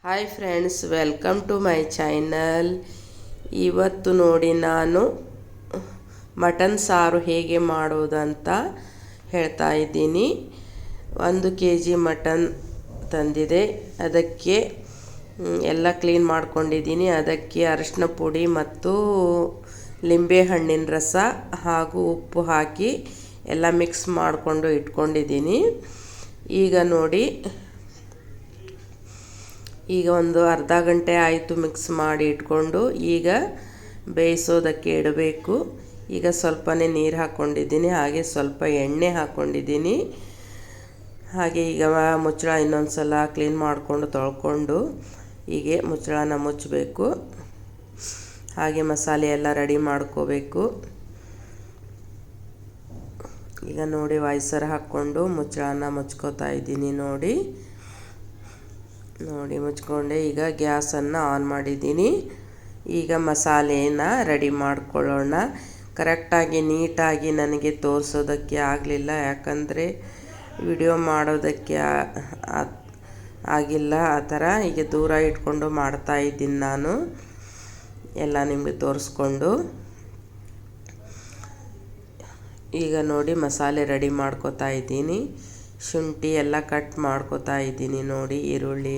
Hi friends, welcome to my channel. ಇವತ್ತು ನೋಡಿ ನಾನು ಮಟನ್ ಸಾರು ಹೇಗೆ ಮಾಡೋದಂತ ಹೇಳ್ತಾ ಇದ್ದೀನಿ. 1 kg ಮಟನ್ ತಂದಿದೆ. ಅದಕ್ಕೆ ಎಲ್ಲ ಕ್ಲೀನ್ ಮಾಡ್ಕೊಂಡಿದ್ದೀನಿ. ಅದಕ್ಕೆ ಅರಿಶಿನ ಪುಡಿ ಮತ್ತು ಲಿಂಬೆ ಹಣ್ಣಿನ ರಸ ಹಾಗೂ ಉಪ್ಪು ಹಾಕಿ ಎಲ್ಲ ಮಿಕ್ಸ್ ಮಾಡಿಕೊಂಡು ಇಟ್ಕೊಂಡಿದ್ದೀನಿ. ಈಗ ನೋಡಿ, ಈಗ ಒಂದು ಅರ್ಧ ಗಂಟೆ ಆಯಿತು ಮಿಕ್ಸ್ ಮಾಡಿ ಇಟ್ಕೊಂಡು. ಈಗ ಬೇಯಿಸೋದಕ್ಕೆ ಇಡಬೇಕು. ಈಗ ಸ್ವಲ್ಪನೇ ನೀರು ಹಾಕ್ಕೊಂಡಿದ್ದೀನಿ, ಹಾಗೆ ಸ್ವಲ್ಪ ಎಣ್ಣೆ ಹಾಕ್ಕೊಂಡಿದ್ದೀನಿ. ಹಾಗೆ ಈಗ ಮುಚ್ಚಳ ಇನ್ನೊಂದು ಸಲ ಕ್ಲೀನ್ ಮಾಡಿಕೊಂಡು ತೊಳ್ಕೊಂಡು ಹೀಗೆ ಮುಚ್ಚಳನ ಮುಚ್ಚಬೇಕು. ಹಾಗೆ ಮಸಾಲೆ ಎಲ್ಲ ರೆಡಿ ಮಾಡ್ಕೋಬೇಕು. ಈಗ ನೋಡಿ ವಾಯ್ಸರ್ ಹಾಕ್ಕೊಂಡು ಮುಚ್ಚಳನ ಮುಚ್ಕೋತಾ ಇದ್ದೀನಿ. ನೋಡಿ ಮುಚ್ಕೊಂಡೆ. ಈಗ ಗ್ಯಾಸನ್ನು ಆನ್ ಮಾಡಿದ್ದೀನಿ. ಈಗ ಮಸಾಲೆನ ರೆಡಿ ಮಾಡ್ಕೊಳ್ಳೋಣ. ಕರೆಕ್ಟಾಗಿ ನೀಟಾಗಿ ನನಗೆ ತೋರಿಸೋದಕ್ಕೆ ಆಗಲಿಲ್ಲ, ಯಾಕಂದರೆ ವಿಡಿಯೋ ಮಾಡೋದಕ್ಕೆ ಆಗಿಲ್ಲ. ಆ ಥರ ಹೀಗೆ ದೂರ ಇಟ್ಕೊಂಡು ಮಾಡ್ತಾಯಿದ್ದೀನಿ ನಾನು, ಎಲ್ಲ ನಿಮಗೆ ತೋರಿಸ್ಕೊಂಡು. ಈಗ ನೋಡಿ ಮಸಾಲೆ ರೆಡಿ ಮಾಡ್ಕೋತಾ ಇದ್ದೀನಿ. ಶುಂಠಿ ಎಲ್ಲ ಕಟ್ ಮಾಡ್ಕೋತಾ ಇದ್ದೀನಿ. ನೋಡಿ ಈರುಳ್ಳಿ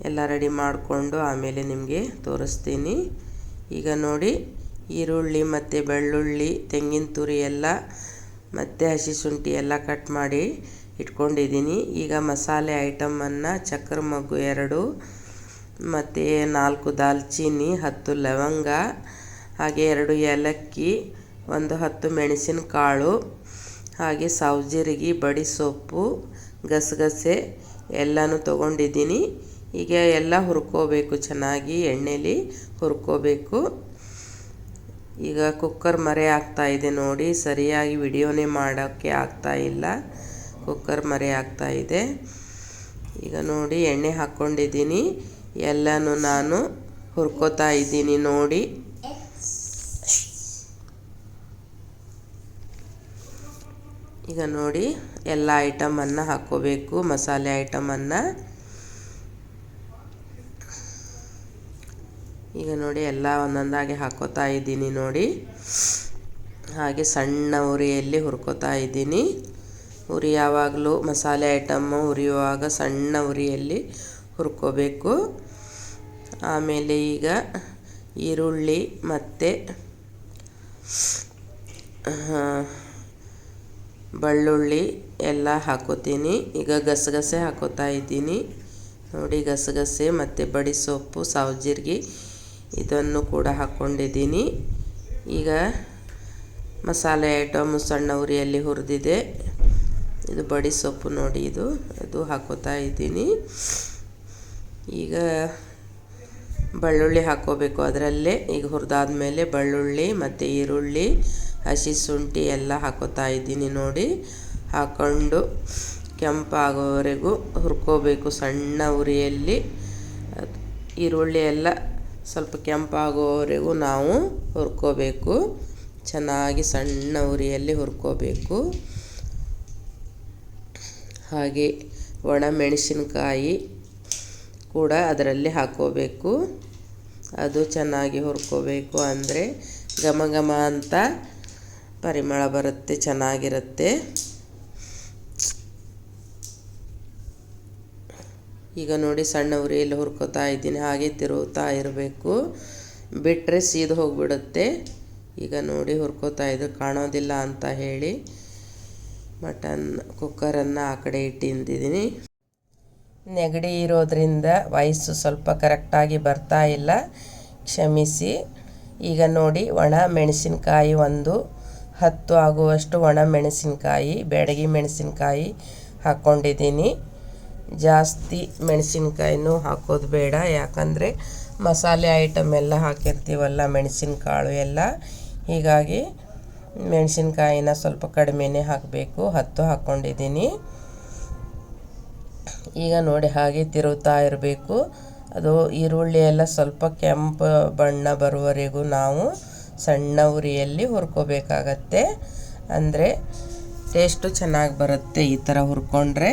ಎಲ್ಲ ರೆಡಿ ಮಾಡಿಕೊಂಡು ಆಮೇಲೆ ನಿಮಗೆ ತೋರಿಸ್ತೀನಿ. ಈಗ ನೋಡಿ ಈರುಳ್ಳಿ ಮತ್ತು ಬೆಳ್ಳುಳ್ಳಿ, ತೆಂಗಿನ ತುರಿ ಎಲ್ಲ ಮತ್ತು ಹಸಿ ಶುಂಠಿ ಎಲ್ಲ ಕಟ್ ಮಾಡಿ ಇಟ್ಕೊಂಡಿದ್ದೀನಿ. ಈಗ ಮಸಾಲೆ ಐಟಮನ್ನು ಚಕ್ರ ಮೊಗ್ಗು 2 ಮತ್ತು 4 ದಾಲ್ಚಿನ್ನಿ, 10 ಲವಂಗ, ಹಾಗೆ 2 ಏಲಕ್ಕಿ, ಒಂದು 10 ಮೆಣಸಿನಕಾಳು, ಹಾಗೆ ಸಾವ್ಜೀರಿಗೆ, ಬಡಿ ಸೊಪ್ಪು, ಗಸಗಸೆ ಎಲ್ಲನೂ ತೊಗೊಂಡಿದ್ದೀನಿ. ಈಗ ಎಲ್ಲ ಹುರ್ಕೋಬೇಕು, ಚೆನ್ನಾಗಿ ಎಣ್ಣೆಲಿ ಹುರ್ಕೋಬೇಕು. ಈಗ ಕುಕ್ಕರ್ ಮರೆ ಆಗ್ತಾಯಿದೆ ನೋಡಿ, ಸರಿಯಾಗಿ ವಿಡಿಯೋನೇ ಮಾಡೋಕ್ಕೆ ಆಗ್ತಾಯಿಲ್ಲ, ಕುಕ್ಕರ್ ಮರೆ ಆಗ್ತಾಯಿದೆ. ಈಗ ನೋಡಿ ಎಣ್ಣೆ ಹಾಕ್ಕೊಂಡಿದ್ದೀನಿ, ಎಲ್ಲನೂ ನಾನು ಹುರ್ಕೋತಾ ಇದ್ದೀನಿ. ನೋಡಿ ಈಗ ನೋಡಿ ಎಲ್ಲ ಐಟಮನ್ನು ಹಾಕ್ಕೋಬೇಕು, ಮಸಾಲೆ ಐಟಮನ್ನು. ಈಗ ನೋಡಿ ಎಲ್ಲ ಒಂದೊಂದಾಗಿ ಹಾಕ್ಕೋತಾ ಇದ್ದೀನಿ. ನೋಡಿ ಹಾಗೆ ಸಣ್ಣ ಉರಿಯಲ್ಲಿ ಹುರ್ಕೋತಾ ಇದ್ದೀನಿ. ಉರಿ ಯಾವಾಗಲೂ ಮಸಾಲೆ ಐಟಮ್ಮು ಹುರಿಯುವಾಗ ಸಣ್ಣ ಉರಿಯಲ್ಲಿ ಹುರ್ಕೋಬೇಕು. ಆಮೇಲೆ ಈಗ ಈರುಳ್ಳಿ ಮತ್ತು ಬೆಳ್ಳುಳ್ಳಿ ಎಲ್ಲ ಹಾಕೋತೀನಿ. ಈಗ ಗಸಗಸೆ ಹಾಕೋತಾ ಇದ್ದೀನಿ. ನೋಡಿ ಗಸಗಸೆ ಮತ್ತು ಬಡಿ ಸೊಪ್ಪು, ಸಾವ್ಜೀರಿಗೆ ಇದನ್ನು ಕೂಡ ಹಾಕ್ಕೊಂಡಿದ್ದೀನಿ. ಈಗ ಮಸಾಲೆ ಐಟಮು ಸಣ್ಣ ಉರಿಯಲ್ಲಿ ಹುರಿದಿದೆ. ಇದು ಬಡಿ ಸೊಪ್ಪು ನೋಡಿ, ಇದು ಹಾಕೋತಾ ಇದ್ದೀನಿ. ಈಗ ಬೆಳ್ಳುಳ್ಳಿ ಹಾಕ್ಕೋಬೇಕು ಅದರಲ್ಲೇ. ಈಗ ಹುರಿದಾದ್ಮೇಲೆ ಬೆಳ್ಳುಳ್ಳಿ ಮತ್ತು ಈರುಳ್ಳಿ, ಹಸಿ ಶುಂಠಿ ಎಲ್ಲ ಹಾಕೋತಾ ಇದ್ದೀನಿ. ನೋಡಿ ಹಾಕ್ಕೊಂಡು ಕೆಂಪಾಗೋವರೆಗೂ ಹುರ್ಕೋಬೇಕು ಸಣ್ಣ ಉರಿಯಲ್ಲಿ. ಈರುಳ್ಳಿ ಎಲ್ಲ ಸ್ವಲ್ಪ ಕೆಂಪಾಗೋವರೆಗೂ ನಾವು ಹುರ್ಕೋಬೇಕು, ಚೆನ್ನಾಗಿ ಸಣ್ಣ ಉರಿಯಲ್ಲಿ ಹುರ್ಕೋಬೇಕು. ಹಾಗೆ ಒಣ ಮೆಣಸಿನಕಾಯಿ ಕೂಡ ಅದರಲ್ಲಿ ಹಾಕ್ಕೋಬೇಕು. ಅದು ಚೆನ್ನಾಗಿ ಹುರ್ಕೋಬೇಕು, ಅಂದರೆ ಘಮ ಘಮ ಅಂತ ಪರಿಮಳ ಬರುತ್ತೆ, ಚೆನ್ನಾಗಿರುತ್ತೆ. ಈಗ ನೋಡಿ ಸಣ್ಣ ಉರಿಯಲ್ಲಿ ಹುರ್ಕೋತಾ ಇದ್ದೀನಿ. ಹಾಗೆ ತಿರುಗ್ತಾ ಇರಬೇಕು, ಬಿಟ್ಟರೆ ಸೀದು ಹೋಗಿಬಿಡುತ್ತೆ. ಈಗ ನೋಡಿ ಹುರ್ಕೋತಾ ಇದ್ದು ಕಾಣೋದಿಲ್ಲ ಅಂತ ಹೇಳಿ ಮಟನ್ ಕುಕ್ಕರನ್ನು ಆ ಕಡೆ ಇಟ್ಟಿದ್ದೀನಿ. ನೆಗಡಿ ಇರೋದ್ರಿಂದ ವಾಯ್ಸು ಸ್ವಲ್ಪ ಕರೆಕ್ಟಾಗಿ ಬರ್ತಾ ಇಲ್ಲ, ಕ್ಷಮಿಸಿ. ಈಗ ನೋಡಿ ಒಣ ಮೆಣಸಿನಕಾಯಿ ಒಂದು 10 ಆಗುವಷ್ಟು ಒಣ ಮೆಣಸಿನಕಾಯಿ, ಬ್ಯಾಡಗಿ ಮೆಣಸಿನಕಾಯಿ ಹಾಕ್ಕೊಂಡಿದ್ದೀನಿ. ಜಾಸ್ತಿ ಮೆಣಸಿನ್ಕಾಯಿನೂ ಹಾಕೋದು ಬೇಡ, ಯಾಕಂದರೆ ಮಸಾಲೆ ಐಟಮ್ ಎಲ್ಲ ಹಾಕಿರ್ತೀವಲ್ಲ, ಮೆಣಸಿನಕಾಳು ಎಲ್ಲ. ಹೀಗಾಗಿ ಮೆಣಸಿನ್ಕಾಯಿನ ಸ್ವಲ್ಪ ಕಡಿಮೆನೇ ಹಾಕಬೇಕು. 10 ಹಾಕ್ಕೊಂಡಿದ್ದೀನಿ. ಈಗ ನೋಡಿ ಹಾಗೆ ತಿರುಗ್ತಾ ಇರಬೇಕು. ಅದು ಈರುಳ್ಳಿ ಎಲ್ಲ ಸ್ವಲ್ಪ ಕೆಂಪು ಬಣ್ಣ ಬರುವವರೆಗೂ ನಾವು ಸಣ್ಣ ಉರಿಯಲ್ಲಿ ಹುರ್ಕೋಬೇಕಾಗತ್ತೆ, ಅಂದರೆ ಟೇಸ್ಟು ಚೆನ್ನಾಗಿ ಬರುತ್ತೆ ಈ ಥರ ಹುರ್ಕೊಂಡ್ರೆ.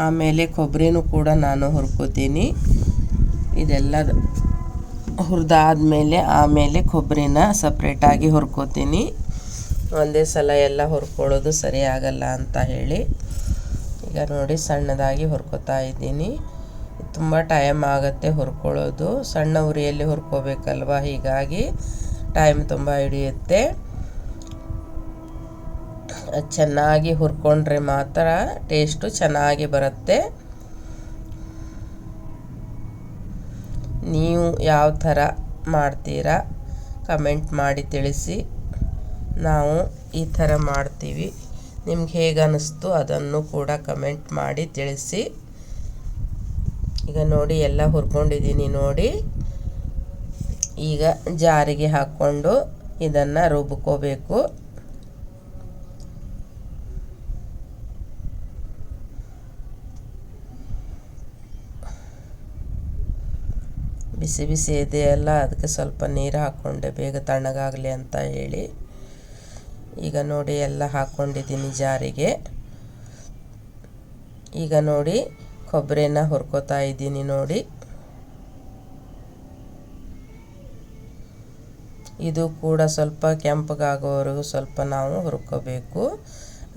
ಆಮೇಲೆ ಕೊಬ್ಬರಿನೂ ಕೂಡ ನಾನು ಹುರ್ಕೋತೀನಿ. ಇದೆಲ್ಲ ಹುರಿದಾದ್ಮೇಲೆ ಆಮೇಲೆ ಕೊಬ್ಬರಿನ ಸಪ್ರೇಟಾಗಿ ಹುರ್ಕೋತೀನಿ. ಒಂದೇ ಸಲ ಎಲ್ಲ ಹುರ್ಕೊಳ್ಳೋದು ಸರಿ ಆಗಲ್ಲ ಅಂತ ಹೇಳಿ ಈಗ ನೋಡಿ ಸಣ್ಣದಾಗಿ ಹುರ್ಕೋತಾ ಇದ್ದೀನಿ. ತುಂಬ ಟೈಮ್ ಆಗುತ್ತೆ ಹುರ್ಕೊಳ್ಳೋದು, ಸಣ್ಣ ಉರಿಯಲ್ಲಿ ಹುರ್ಕೋಬೇಕಲ್ವ, ಹೀಗಾಗಿ ಟೈಮ್ ತುಂಬ ಹಿಡಿಯುತ್ತೆ. ಚೆನ್ನಾಗಿ ಹುರ್ಕೊಂಡ್ರೆ ಮಾತ್ರ ಟೇಸ್ಟು ಚೆನ್ನಾಗಿ ಬರುತ್ತೆ. ನೀವು ಯಾವ ಥರ ಮಾಡ್ತೀರಾ ಕಮೆಂಟ್ ಮಾಡಿ ತಿಳಿಸಿ. ನಾವು ಈ ಥರ ಮಾಡ್ತೀವಿ, ನಿಮ್ಗೆ ಹೇಗೆ ಅನ್ನಿಸ್ತು ಅದನ್ನು ಕೂಡ ಕಮೆಂಟ್ ಮಾಡಿ ತಿಳಿಸಿ. ಈಗ ನೋಡಿ ಎಲ್ಲ ಹುರ್ಕೊಂಡಿದ್ದೀನಿ ನೋಡಿ. ಈಗ ಜಾರಿಗೆ ಹಾಕ್ಕೊಂಡು ಇದನ್ನು ರುಬ್ಕೋಬೇಕು. ಬಿಸಿ ಬಿಸಿ ಇದೆಯಲ್ಲ, ಅದಕ್ಕೆ ಸ್ವಲ್ಪ ನೀರು ಹಾಕ್ಕೊಂಡೆ ಬೇಗ ತಣ್ಣಗಾಗಲಿ ಅಂತ ಹೇಳಿ. ಈಗ ನೋಡಿ ಎಲ್ಲ ಹಾಕ್ಕೊಂಡಿದ್ದೀನಿ ಜಾರಿಗೆ. ಈಗ ನೋಡಿ ಕೊಬ್ಬರಿನ ಹುರ್ಕೋತಾ ಇದ್ದೀನಿ ನೋಡಿ. ಇದು ಕೂಡ ಸ್ವಲ್ಪ ಕೆಂಪಗಾಗೋವರೆಗೂ ಸ್ವಲ್ಪ ನಾವು ಹುರ್ಕೋಬೇಕು,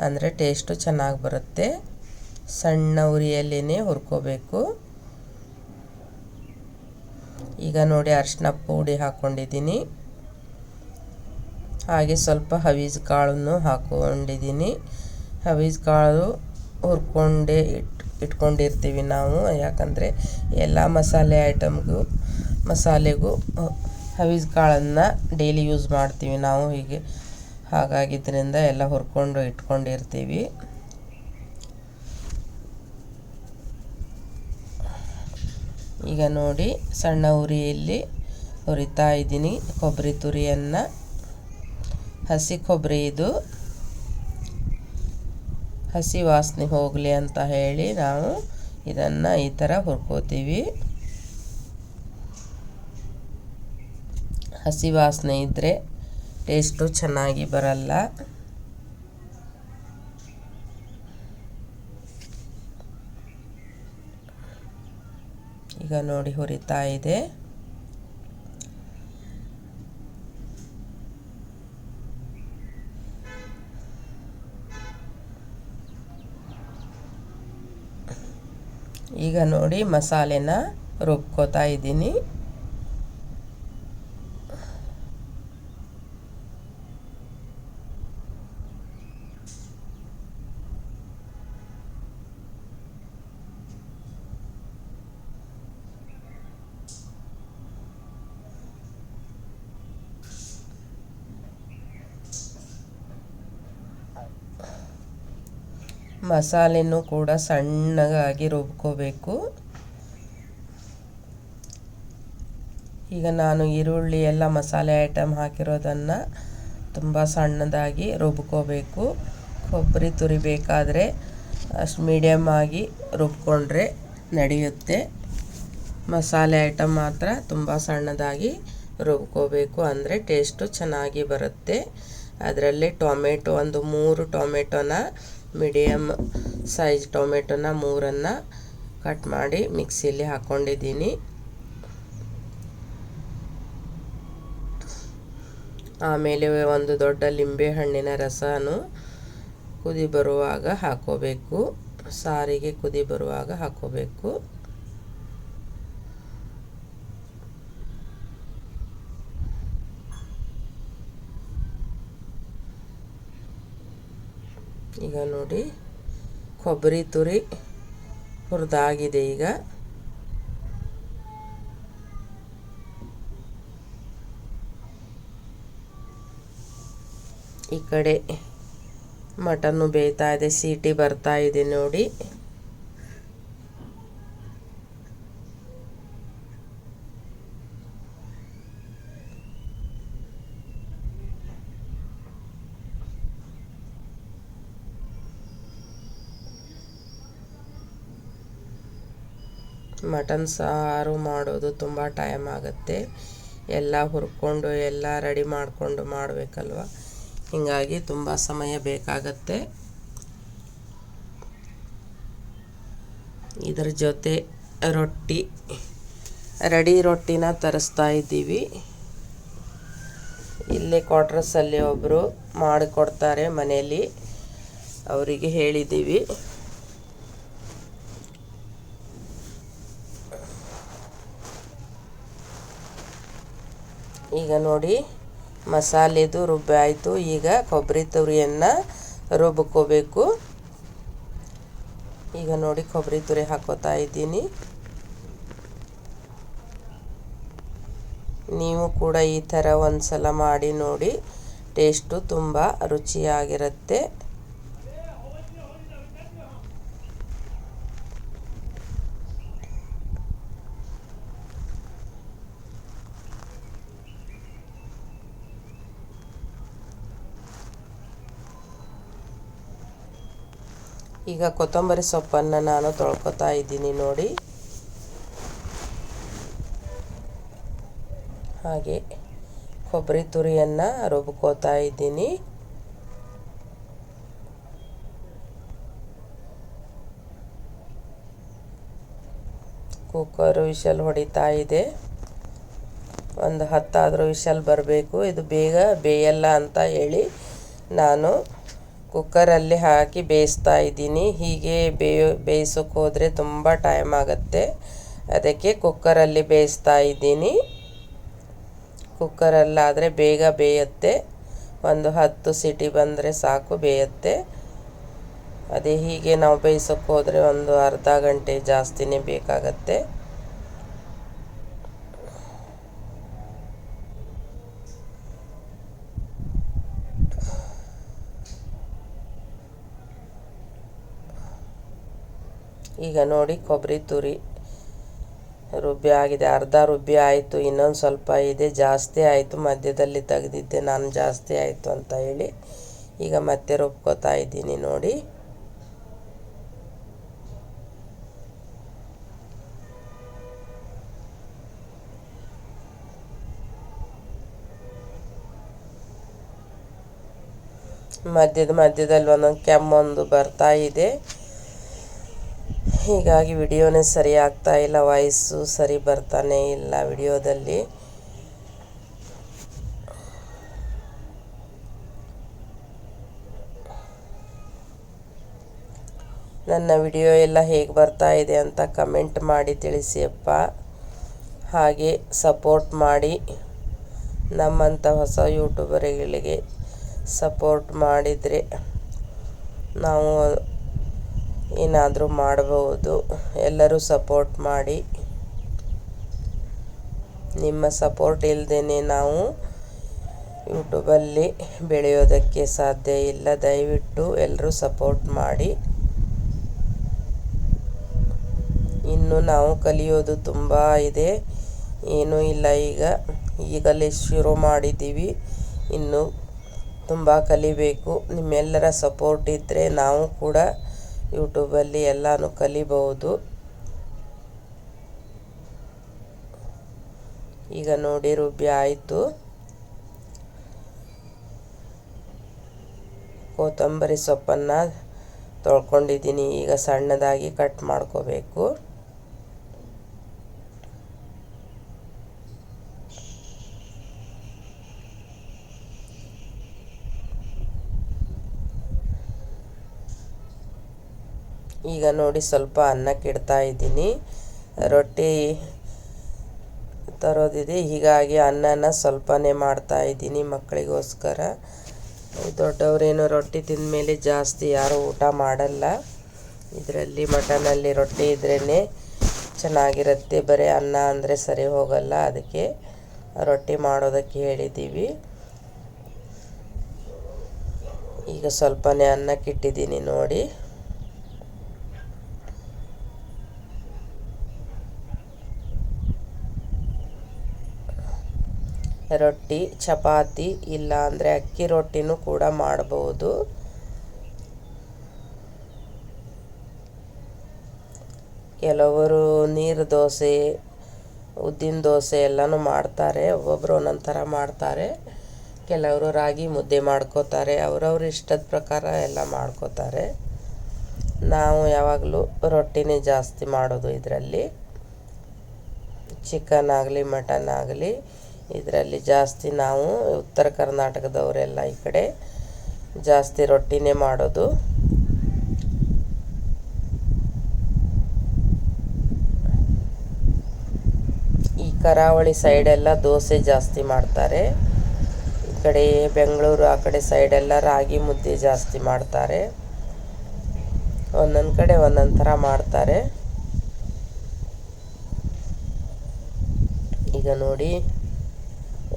ಅಂದರೆ ಟೇಸ್ಟು ಚೆನ್ನಾಗಿ ಬರುತ್ತೆ. ಸಣ್ಣ ಉರಿಯಲ್ಲೇ ಹುರ್ಕೋಬೇಕು. ಈಗ ನೋಡಿ ಅರಿಶಿನ ಪುಡಿ ಹಾಕ್ಕೊಂಡಿದ್ದೀನಿ, ಹಾಗೆ ಸ್ವಲ್ಪ ಹವೀಜ್ ಕಾಳನ್ನು ಹಾಕ್ಕೊಂಡಿದ್ದೀನಿ. ಹವೀಜ್ ಕಾಳು ಹುರ್ಕೊಂಡೇ ಇಟ್ಕೊಂಡಿರ್ತೀವಿ ನಾವು, ಯಾಕಂದರೆ ಎಲ್ಲ ಮಸಾಲೆಗೂ ಹವೀಜ್ ಕಾಳನ್ನು ಡೈಲಿ ಯೂಸ್ ಮಾಡ್ತೀವಿ ನಾವು, ಹೀಗೆ ಹಾಗಾಗಿದ್ದರಿಂದ ಎಲ್ಲ ಹುರ್ಕೊಂಡು ಇಟ್ಕೊಂಡಿರ್ತೀವಿ. ಈಗ ನೋಡಿ ಸಣ್ಣ ಉರಿಯಲ್ಲಿ ಹುರಿತಾ ಇದ್ದೀನಿ ಕೊಬ್ಬರಿ ತುರಿಯನ್ನು. ಹಸಿ ಕೊಬ್ಬರಿ ಇದು, ಹಸಿ ವಾಸನೆ ಹೋಗಲಿ ಅಂತ ಹೇಳಿ ನಾವು ಇದನ್ನು ಈ ಥರ ಹುರ್ಕೋತೀವಿ. ಹಸಿ ವಾಸನೆ ಇದ್ದರೆ ಟೇಸ್ಟು ಚೆನ್ನಾಗಿ ಬರಲ್ಲ. ಈಗ ನೋಡಿ ಹುರಿತಾ ಇದೆ. ಈಗ ನೋಡಿ ಮಸಾಲೆನ ರುಬ್ಕೋತಾ ಇದ್ದೀನಿ. ಮಸಾಲೆನೂ ಕೂಡ ಸಣ್ಣಗಾಗಿ ರುಬ್ಕೋಬೇಕು. ಈಗ ನಾನು ಈರುಳ್ಳಿ ಎಲ್ಲ ಮಸಾಲೆ ಐಟಮ್ ಹಾಕಿರೋದನ್ನು ತುಂಬ ಸಣ್ಣದಾಗಿ ರುಬ್ಕೋಬೇಕು. ಕೊಬ್ಬರಿ ತುರಿಬೇಕಾದ್ರೆ ಅಷ್ಟು ಮೀಡಿಯಮ್ ಆಗಿ ರುಬ್ಕೊಂಡ್ರೆ ನಡೆಯುತ್ತೆ. ಮಸಾಲೆ ಐಟಮ್ ಮಾತ್ರ ತುಂಬ ಸಣ್ಣದಾಗಿ ರುಬ್ಕೋಬೇಕು, ಅಂದರೆ ಟೇಸ್ಟು ಚೆನ್ನಾಗಿ ಬರುತ್ತೆ. ಅದರಲ್ಲಿ ಟೊಮೆಟೊ ಒಂದು 3 ಟೊಮೆಟೊನ, ಮೀಡಿಯಮ್ ಸೈಜ್ ಟೊಮೆಟೊನ 3 ಕಟ್ ಮಾಡಿ ಮಿಕ್ಸಿಯಲ್ಲಿ ಹಾಕ್ಕೊಂಡಿದ್ದೀನಿ. ಆಮೇಲೆ ಒಂದು ದೊಡ್ಡ ಲಿಂಬೆ ಹಣ್ಣಿನ ರಸನು ಕುದಿ ಬರುವಾಗ ಹಾಕೋಬೇಕು, ಸಾರಿಗೆ ಕುದಿ ಬರುವಾಗ ಹಾಕೋಬೇಕು. ಈಗ ನೋಡಿ ಕೊಬ್ಬರಿ ತುರಿ ಹುರಿದಾಗಿದೆ. ಈಗ ಈ ಕಡೆ ಮಟನ್ನು ಬೇಯ್ತಾ ಇದೆ, ಸೀಟಿ ಬರ್ತಾ ಇದೆ ನೋಡಿ. ಮಟನ್ ಸಾರು ಮಾಡೋದು ತುಂಬ ಟೈಮ್ ಆಗುತ್ತೆ, ಎಲ್ಲ ಹುರ್ಕೊಂಡು ಎಲ್ಲ ರೆಡಿ ಮಾಡಿಕೊಂಡು ಮಾಡಬೇಕಲ್ವ, ಹೀಗಾಗಿ ತುಂಬ ಸಮಯ ಬೇಕಾಗತ್ತೆ. ಇದರ ಜೊತೆ ರೊಟ್ಟಿ, ರೆಡಿ ರೊಟ್ಟಿನ ತರಿಸ್ತಾ ಇದ್ದೀವಿ. ಇಲ್ಲೇ ಕ್ವಾರ್ಟರ್ಸಲ್ಲಿ ಒಬ್ಬರು ಮಾಡಿಕೊಡ್ತಾರೆ ಮನೆಯಲ್ಲಿ, ಅವರಿಗೆ ಹೇಳಿದ್ದೀವಿ. ಈಗ ನೋಡಿ ಮಸಾಲೆದು ರುಬ್ಬಿ ಆಯಿತು. ಈಗ ಕೊಬ್ಬರಿ ತುರಿಯನ್ನು ರುಬ್ಕೋಬೇಕು. ಈಗ ನೋಡಿ ಕೊಬ್ಬರಿ ತುರಿ ಹಾಕೋತಾ ಇದ್ದೀನಿ. ನೀವು ಕೂಡ ಈ ಥರ ಒಂದು ಸಲ ಮಾಡಿ ನೋಡಿ, ಟೇಸ್ಟು ತುಂಬ ರುಚಿಯಾಗಿರುತ್ತೆ. ಈಗ ಕೊತ್ತಂಬರಿ ಸೊಪ್ಪನ್ನು ನಾನು ತೊಳ್ಕೊತಾ ಇದ್ದೀನಿ ನೋಡಿ. ಹಾಗೆ ಕೊಬ್ಬರಿ ತುರಿಯನ್ನು ರುಬ್ಕೋತಾ ಇದ್ದೀನಿ. ಕುಕ್ಕರು ವಿಷಲ್ ಹೊಡಿತಾ ಇದೆ. ಒಂದು 10 ಆದರೂ ವಿಷಲ್ ಬರಬೇಕು. ಇದು ಬೇಗ ಬೇಯಲ್ಲ ಅಂತ ಹೇಳಿ ನಾನು ಕುಕ್ಕರಲ್ಲಿ ಹಾಕಿ ಬೇಯಿಸ್ತಾ ಇದ್ದೀನಿ. ಹೀಗೆ ಬೇಯಿಸೋಕೆ ಹೋದರೆ ತುಂಬ ಟೈಮ್ ಆಗುತ್ತೆ, ಅದಕ್ಕೆ ಕುಕ್ಕರಲ್ಲಿ ಬೇಯಿಸ್ತಾ ಇದ್ದೀನಿ. ಕುಕ್ಕರಲ್ಲಾದರೆ ಬೇಗ ಬೇಯುತ್ತೆ. ಒಂದು 10 ಸಿಟಿ ಬಂದರೆ ಸಾಕು, ಬೇಯುತ್ತೆ. ಅದೇ ಹೀಗೆ ನಾವು ಬೇಯಿಸೋಕೆ ಹೋದರೆ ಒಂದು ಅರ್ಧ ಗಂಟೆ ಜಾಸ್ತಿನೇ ಬೇಕಾಗತ್ತೆ. ಈಗ ನೋಡಿ ಕೊಬ್ಬರಿ ತುರಿ ರುಬ್ಬಿ ಆಗಿದೆ. ಅರ್ಧ ರುಬ್ಬಿ ಆಯಿತು, ಇನ್ನೊಂದು ಸ್ವಲ್ಪ ಇದೆ. ಜಾಸ್ತಿ ಆಯಿತು, ಮಧ್ಯದಲ್ಲಿ ತೆಗೆದಿದ್ದೆ ನಾನು, ಜಾಸ್ತಿ ಆಯಿತು ಅಂತ ಹೇಳಿ. ಈಗ ಮತ್ತೆ ರುಬ್ಕೋತಾ ಇದ್ದೀನಿ ನೋಡಿ. ಮಧ್ಯದಲ್ಲಿ ಒಂದೊಂದು ಕೆಮ್ಮೊಂದು ಬರ್ತಾ ಇದೆ. ಹೀಗಾಗಿ ವಿಡಿಯೋನೇ ಸರಿ ಆಗ್ತಾ ಇಲ್ಲ, ವಾಯ್ಸು ಸರಿ ಬರ್ತಾನೆ ಇಲ್ಲ ವಿಡಿಯೋದಲ್ಲಿ. ನನ್ನ ವಿಡಿಯೋ ಎಲ್ಲ ಹೇಗೆ ಬರ್ತಾ ಇದೆ ಅಂತ ಕಮೆಂಟ್ ಮಾಡಿ ತಿಳಿಸಿಯಪ್ಪ. ಹಾಗೆ ಸಪೋರ್ಟ್ ಮಾಡಿ. ನಮ್ಮಂಥ ಹೊಸ ಯೂಟ್ಯೂಬರ್ಗಳಿಗೆ ಸಪೋರ್ಟ್ ಮಾಡಿದರೆ ನಾವು ಏನಾದರೂ ಮಾಡಬಹುದು. ಎಲ್ಲರೂ ಸಪೋರ್ಟ್ ಮಾಡಿ. ನಿಮ್ಮ ಸಪೋರ್ಟ್ ಇಲ್ಲದೇ ನಾವು ಯೂಟ್ಯೂಬಲ್ಲಿ ಬೆಳೆಯೋದಕ್ಕೆ ಸಾಧ್ಯ ಇಲ್ಲ. ದಯವಿಟ್ಟು ಎಲ್ಲರೂ ಸಪೋರ್ಟ್ ಮಾಡಿ. ಇನ್ನು ನಾವು ಕಲಿಯೋದು ತುಂಬ ಇದೆ, ಏನೂ ಇಲ್ಲ. ಈಗಲೇ ಶುರು ಮಾಡಿದ್ದೀವಿ, ಇನ್ನು ತುಂಬ ಕಲಿಬೇಕು. ನಿಮ್ಮೆಲ್ಲರ ಸಪೋರ್ಟ್ ಇದ್ದರೆ ನಾವು ಕೂಡ ಯೂಟ್ಯೂಬಲ್ಲಿ ಎಲ್ಲನೂ ಕಲಿಬಹುದು. ಈಗ ನೋಡಿ ರುಬ್ಬಿ ಆಯಿತು. ಕೊತ್ತಂಬರಿ ಸೊಪ್ಪನ್ನು ತೊಳ್ಕೊಂಡಿದ್ದೀನಿ. ಈಗ ಸಣ್ಣದಾಗಿ ಕಟ್ ಮಾಡ್ಕೋಬೇಕು. ಈಗ ನೋಡಿ ಸ್ವಲ್ಪ ಅನ್ನಕ್ಕೆ ಇಡ್ತಾ ಇದ್ದೀನಿ. ರೊಟ್ಟಿ ತರೋದಿದೆ, ಹೀಗಾಗಿ ಅನ್ನನ ಸ್ವಲ್ಪನೇ ಮಾಡ್ತಾ ಇದ್ದೀನಿ ಮಕ್ಕಳಿಗೋಸ್ಕರ. ದೊಡ್ಡವರೇನು ರೊಟ್ಟಿ ತಿಂದ ಮೇಲೆ ಜಾಸ್ತಿ ಯಾರೂ ಊಟ ಮಾಡಲ್ಲ. ಇದರಲ್ಲಿ ಮಟನಲ್ಲಿ ರೊಟ್ಟಿ ಇದ್ರೇ ಚೆನ್ನಾಗಿರುತ್ತೆ, ಬರೀ ಅನ್ನ ಅಂದರೆ ಸರಿ ಹೋಗಲ್ಲ. ಅದಕ್ಕೆ ರೊಟ್ಟಿ ಮಾಡೋದಕ್ಕೆ ಹೇಳಿದ್ದೀವಿ. ಈಗ ಸ್ವಲ್ಪನೇ ಅನ್ನಕ್ಕೆ ಇಟ್ಟಿದ್ದೀನಿ ನೋಡಿ. ರೊಟ್ಟಿ, ಚಪಾತಿ ಇಲ್ಲ ಅಂದರೆ ಅಕ್ಕಿ ರೊಟ್ಟಿನೂ ಕೂಡ ಮಾಡಬಹುದು. ಕೆಲವರು ನೀರು ದೋಸೆ, ಉದ್ದಿನ ದೋಸೆ ಎಲ್ಲನೂ ಮಾಡ್ತಾರೆ. ಒಬ್ಬೊಬ್ಬರು ಒಂದೊಂದು ಥರ ಮಾಡ್ತಾರೆ. ಕೆಲವರು ರಾಗಿ ಮುದ್ದೆ ಮಾಡ್ಕೋತಾರೆ. ಅವರವ್ರ ಇಷ್ಟದ ಪ್ರಕಾರ ಎಲ್ಲ ಮಾಡ್ಕೋತಾರೆ. ನಾವು ಯಾವಾಗಲೂ ರೊಟ್ಟಿನೇ ಜಾಸ್ತಿ ಮಾಡೋದು ಇದರಲ್ಲಿ. ಚಿಕನ್ ಆಗಲಿ ಮಟನ್ ಆಗಲಿ ಇದರಲ್ಲಿ ಜಾಸ್ತಿ ನಾವು ಉತ್ತರ ಕರ್ನಾಟಕದವರೆಲ್ಲ ಈ ಕಡೆ ಜಾಸ್ತಿ ರೊಟ್ಟಿನೇ ಮಾಡೋದು. ಈ ಕರಾವಳಿ ಸೈಡೆಲ್ಲ ದೋಸೆ ಜಾಸ್ತಿ ಮಾಡ್ತಾರೆ. ಈ ಕಡೆ ಬೆಂಗಳೂರು ಆ ಕಡೆ ಸೈಡೆಲ್ಲ ರಾಗಿ ಮುದ್ದೆ ಜಾಸ್ತಿ ಮಾಡ್ತಾರೆ. ಒಂದೊಂದು ಕಡೆ ಒಂದೊಂದು ಥರ ಮಾಡ್ತಾರೆ. ಈಗ ನೋಡಿ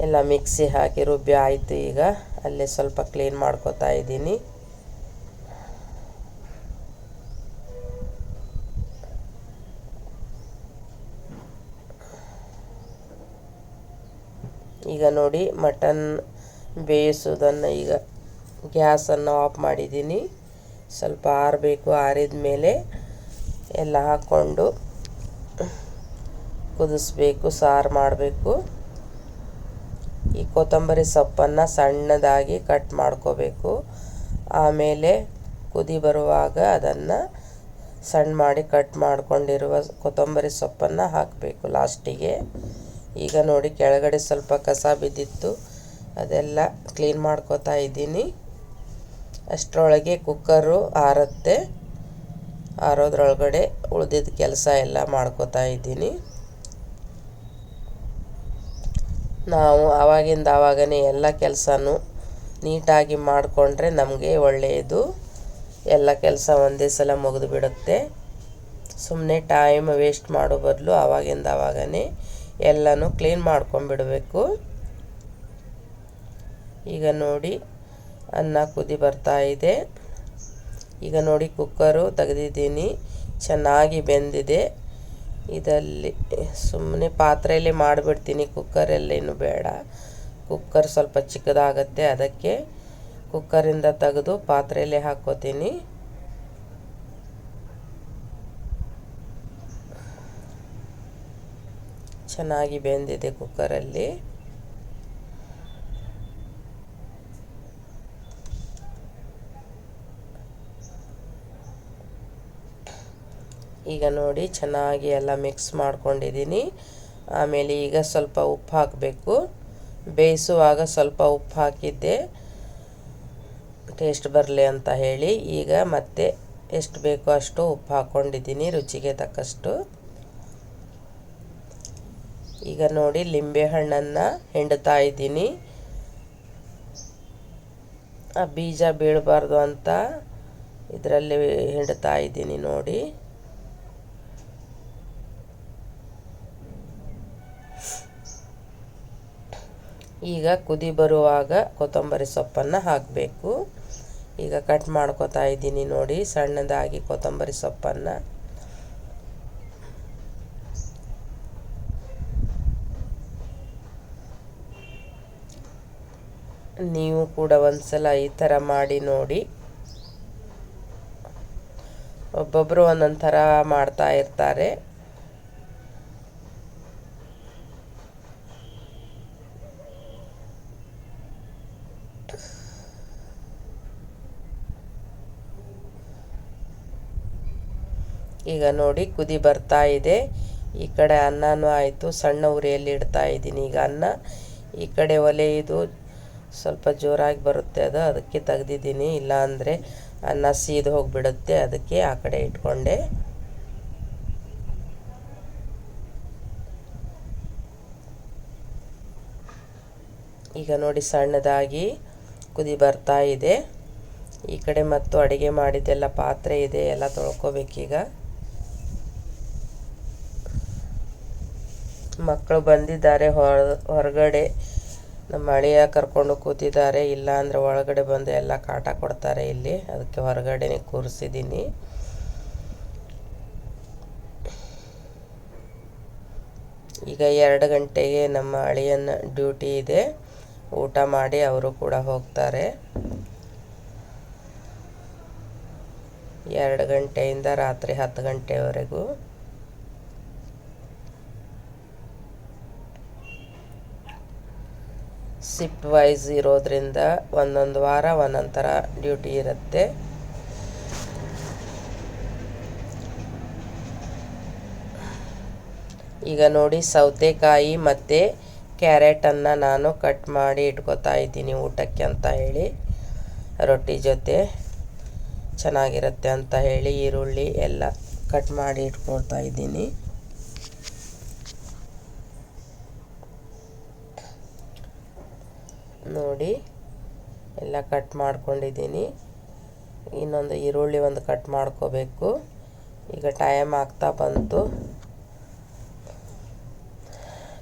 ಎಲ್ಲ ಮಿಕ್ಸಿ ಹಾಕಿ ರುಬ್ಬಿ ಆಯಿತು. ಈಗ ಅಲ್ಲೇ ಸ್ವಲ್ಪ ಕ್ಲೀನ್ ಮಾಡ್ಕೊತಾ ಇದ್ದೀನಿ. ಈಗ ನೋಡಿ ಮಟನ್ ಬೇಯಿಸೋದನ್ನು ಈಗ ಗ್ಯಾಸನ್ನು ಆಫ್ ಮಾಡಿದ್ದೀನಿ. ಸ್ವಲ್ಪ ಆರಬೇಕು. ಆರಿದ ಮೇಲೆ ಎಲ್ಲ ಹಾಕ್ಕೊಂಡು ಕುದಿಸ್ಬೇಕು, ಸಾರು ಮಾಡಬೇಕು. ಈ ಕೊತ್ತಂಬರಿ ಸೊಪ್ಪನ್ನು ಸಣ್ಣದಾಗಿ ಕಟ್ ಮಾಡ್ಕೋಬೇಕು. ಆಮೇಲೆ ಕುದಿ ಬರುವಾಗ ಅದನ್ನು ಸಣ್ಣ ಮಾಡಿ ಕಟ್ ಮಾಡ್ಕೊಂಡಿರುವ ಕೊತ್ತಂಬರಿ ಸೊಪ್ಪನ್ನು ಹಾಕಬೇಕು ಲಾಸ್ಟಿಗೆ. ಈಗ ನೋಡಿ ಕೆಳಗಡೆ ಸ್ವಲ್ಪ ಕಸ ಬಿದ್ದಿತ್ತು, ಅದೆಲ್ಲ ಕ್ಲೀನ್ ಮಾಡ್ಕೋತಾ ಇದ್ದೀನಿ. ಅಷ್ಟರೊಳಗೆ ಕುಕ್ಕರು ಆರುತ್ತೆ. ಆರೋದ್ರೊಳಗಡೆ ಉಳಿದಿದ್ದ ಕೆಲಸ ಎಲ್ಲ ಮಾಡ್ಕೋತಾ ಇದ್ದೀನಿ. ನಾವು ಆವಾಗನೇ ಎಲ್ಲ ಕೆಲಸನೂ ನೀಟಾಗಿ ಮಾಡಿಕೊಂಡ್ರೆ ನಮಗೆ ಒಳ್ಳೆಯದು. ಎಲ್ಲ ಕೆಲಸ ಒಂದೇ ಸಲ ಮುಗಿದು ಬಿಡುತ್ತೆ. ಸುಮ್ಮನೆ ಟೈಮ್ ವೇಸ್ಟ್ ಮಾಡೋ ಬದಲು ಆವಾಗನೇ ಎಲ್ಲನೂ ಕ್ಲೀನ್ ಮಾಡ್ಕೊಂಬಿಡಬೇಕು. ಈಗ ನೋಡಿ ಅನ್ನ ಕುದಿ ಬರ್ತಾ ಇದೆ. ಈಗ ನೋಡಿ ಕುಕ್ಕರು ತೆಗೆದಿದ್ದೀನಿ, ಚೆನ್ನಾಗಿ ಬೆಂದಿದೆ. ಇದರಲ್ಲಿ ಸುಮ್ಮನೆ ಪಾತ್ರೆಯಲ್ಲಿ ಮಾಡಿಬಿಡ್ತೀನಿ, ಕುಕ್ಕರಲ್ಲೇನು ಬೇಡ. ಕುಕ್ಕರ್ ಸ್ವಲ್ಪ ಚಿಕ್ಕದಾಗತ್ತೆ, ಅದಕ್ಕೆ ಕುಕ್ಕರಿಂದ ತೆಗೆದು ಪಾತ್ರೆಯಲ್ಲೇ ಹಾಕ್ಕೋತೀನಿ. ಚೆನ್ನಾಗಿ ಬೆಂದಿದೆ ಕುಕ್ಕರಲ್ಲಿ. ಈಗ ನೋಡಿ ಚೆನ್ನಾಗಿ ಎಲ್ಲ ಮಿಕ್ಸ್ ಮಾಡ್ಕೊಂಡಿದ್ದೀನಿ. ಆಮೇಲೆ ಈಗ ಸ್ವಲ್ಪ ಉಪ್ಪು ಹಾಕಬೇಕು. ಬೇಯಿಸುವಾಗ ಸ್ವಲ್ಪ ಉಪ್ಪು ಹಾಕಿದ್ದೆ ಟೇಸ್ಟ್ ಬರಲಿ ಅಂತ ಹೇಳಿ. ಈಗ ಮತ್ತೆ ಎಷ್ಟು ಬೇಕೋ ಅಷ್ಟು ಉಪ್ಪು ಹಾಕ್ಕೊಂಡಿದ್ದೀನಿ, ರುಚಿಗೆ ತಕ್ಕಷ್ಟು. ಈಗ ನೋಡಿ ಲಿಂಬೆ ಹಣ್ಣನ್ನು ಹಿಂಡ್ತಾ ಇದ್ದೀನಿ. ಆ ಬೀಜ ಬೀಳಬಾರ್ದು ಅಂತ ಇದರಲ್ಲಿ ಹಿಂಡ್ತಾ ಇದ್ದೀನಿ ನೋಡಿ. ಈಗ ಕುದಿ ಬರುವಾಗ ಕೊತ್ತಂಬರಿ ಸೊಪ್ಪನ್ನು ಹಾಕಬೇಕು. ಈಗ ಕಟ್ ಮಾಡ್ಕೊತಾ ಇದ್ದೀನಿ ನೋಡಿ ಸಣ್ಣದಾಗಿ ಕೊತ್ತಂಬರಿ ಸೊಪ್ಪನ್ನು. ನೀವು ಕೂಡ ಒಂದ್ಸಲ ಈ ಥರ ಮಾಡಿ ನೋಡಿ. ಒಬ್ಬೊಬ್ಬರು ಒಂದೊಂದು ಥರ ಮಾಡ್ತಾ ಇರ್ತಾರೆ. ಈಗ ನೋಡಿ ಕುದಿ ಬರ್ತಾ ಇದೆ. ಈ ಕಡೆ ಅನ್ನನೂ ಆಯಿತು, ಸಣ್ಣ ಉರಿಯಲ್ಲಿ ಇಡ್ತಾ ಇದ್ದೀನಿ ಈಗ ಅನ್ನ. ಈ ಕಡೆ ಒಲೆ ಇದು ಸ್ವಲ್ಪ ಜೋರಾಗಿ ಬರುತ್ತೆ, ಅದಕ್ಕೆ ತೆಗ್ದಿದ್ದೀನಿ. ಇಲ್ಲ ಅಂದರೆ ಅನ್ನ ಸೀದು ಹೋಗಿಬಿಡುತ್ತೆ, ಅದಕ್ಕೆ ಆ ಕಡೆ ಇಟ್ಕೊಂಡೆ. ಈಗ ನೋಡಿ ಸಣ್ಣದಾಗಿ ಕುದಿ ಬರ್ತಾ ಇದೆ. ಈ ಕಡೆ ಮತ್ತು ಅಡುಗೆ ಮಾಡಿದ್ದೆಲ್ಲ ಪಾತ್ರೆ ಇದೆ, ಎಲ್ಲ ತೊಳ್ಕೊಬೇಕೀಗ. ಮಕ್ಕಳು ಬಂದಿದ್ದಾರೆ ಹೊರಗಡೆ. ನಮ್ಮ ಅಳಿಯ ಕರ್ಕೊಂಡು ಕೂತಿದ್ದಾರೆ. ಇಲ್ಲ ಅಂದರೆ ಒಳಗಡೆ ಬಂದು ಎಲ್ಲ ಕಾಟ ಕೊಡ್ತಾರೆ ಇಲ್ಲಿ, ಅದಕ್ಕೆ ಹೊರಗಡೆನೇ ಕೂರಿಸಿದ್ದೀನಿ. ಈಗ 2 ಗಂಟೆಗೆ ನಮ್ಮ ಅಳಿಯನ ಡ್ಯೂಟಿ ಇದೆ. ಊಟ ಮಾಡಿ ಅವರು ಕೂಡ ಹೋಗ್ತಾರೆ. 2 ಗಂಟೆಯಿಂದ ರಾತ್ರಿ 10 ಗಂಟೆವರೆಗೂ. ಶಿಫ್ಟ್ ವೈಸ್ ಇರೋದ್ರಿಂದ ಒಂದೊಂದು ವಾರ ಒಂದೊಂದು ಥರ ಡ್ಯೂಟಿ ಇರುತ್ತೆ. ಈಗ ನೋಡಿ ಸೌತೆಕಾಯಿ ಮತ್ತು ಕ್ಯಾರೆಟನ್ನು ನಾನು ಕಟ್ ಮಾಡಿ ಇಟ್ಕೊತಾ ಇದ್ದೀನಿ ಊಟಕ್ಕೆ ಅಂತ ಹೇಳಿ, ರೊಟ್ಟಿ ಜೊತೆ ಚೆನ್ನಾಗಿರುತ್ತೆ ಅಂತ ಹೇಳಿ ಈರುಳ್ಳಿ ಎಲ್ಲ ಕಟ್ ಮಾಡಿ ಇಟ್ಕೊಳ್ತಾ ಇದ್ದೀನಿ. ನೋಡಿ ಎಲ್ಲ ಕಟ್ ಮಾಡ್ಕೊಂಡಿದ್ದೀನಿ. ಇನ್ನೊಂದು ಈರುಳ್ಳಿ ಒಂದು ಕಟ್ ಮಾಡ್ಕೋಬೇಕು. ಈಗ ಟೈಮ್ ಆಗ್ತಾ ಬಂತು,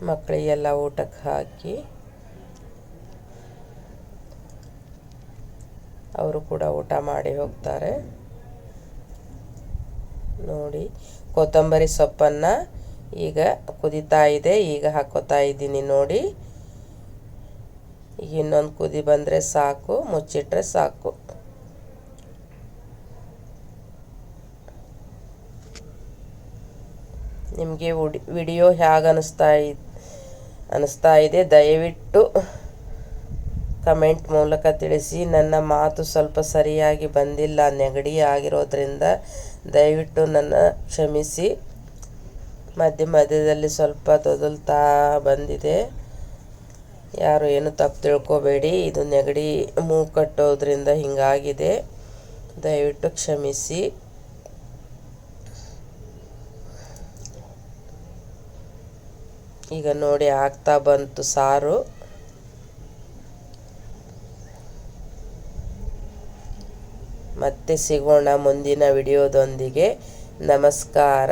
ಮಕ್ಕಳಿಗೆಲ್ಲ ಊಟಕ್ಕೆ ಹಾಕಿ ಅವರು ಕೂಡ ಊಟ ಮಾಡಿ ಹೋಗ್ತಾರೆ. ನೋಡಿ ಕೊತ್ತಂಬರಿ ಸೊಪ್ಪನ್ನು ಈಗ ಕುದೀತಾ ಇದೆ, ಈಗ ಹಾಕೋತಾ ಇದ್ದೀನಿ. ನೋಡಿ ಈಗ ಇನ್ನೊಂದು ಕುದಿ ಬಂದರೆ ಸಾಕು, ಮುಚ್ಚಿಟ್ರೆ ಸಾಕು. ನಿಮಗೆ ವಿಡಿಯೋ ಹೇಗೆ ಅನಿಸ್ತಾ ಇದೆ ದಯವಿಟ್ಟು ಕಮೆಂಟ್ ಮೂಲಕ ತಿಳಿಸಿ. ನನ್ನ ಮಾತು ಸ್ವಲ್ಪ ಸರಿಯಾಗಿ ಬಂದಿಲ್ಲ, ನೆಗಡಿ ಆಗಿರೋದ್ರಿಂದ ದಯವಿಟ್ಟು ನನ್ನ ಕ್ಷಮಿಸಿ. ಮಧ್ಯದಲ್ಲಿ ಸ್ವಲ್ಪ ತೊದಲ್ತಾ ಬಂದಿದೆ, ಯಾರು ಏನು ತಪ್ಪು ತಿಳ್ಕೊಬೇಡಿ. ಇದು ನೆಗಡಿ ಮೂಗು ಕಟ್ಟೋದ್ರಿಂದ ಹಿಂಗಾಗಿದೆ, ದಯವಿಟ್ಟು ಕ್ಷಮಿಸಿ. ಈಗ ನೋಡಿ ಆಗ್ತಾ ಬಂತು ಸಾರು. ಮತ್ತೆ ಸಿಗೋಣ ಮುಂದಿನ ವಿಡಿಯೋದೊಂದಿಗೆ. ನಮಸ್ಕಾರ.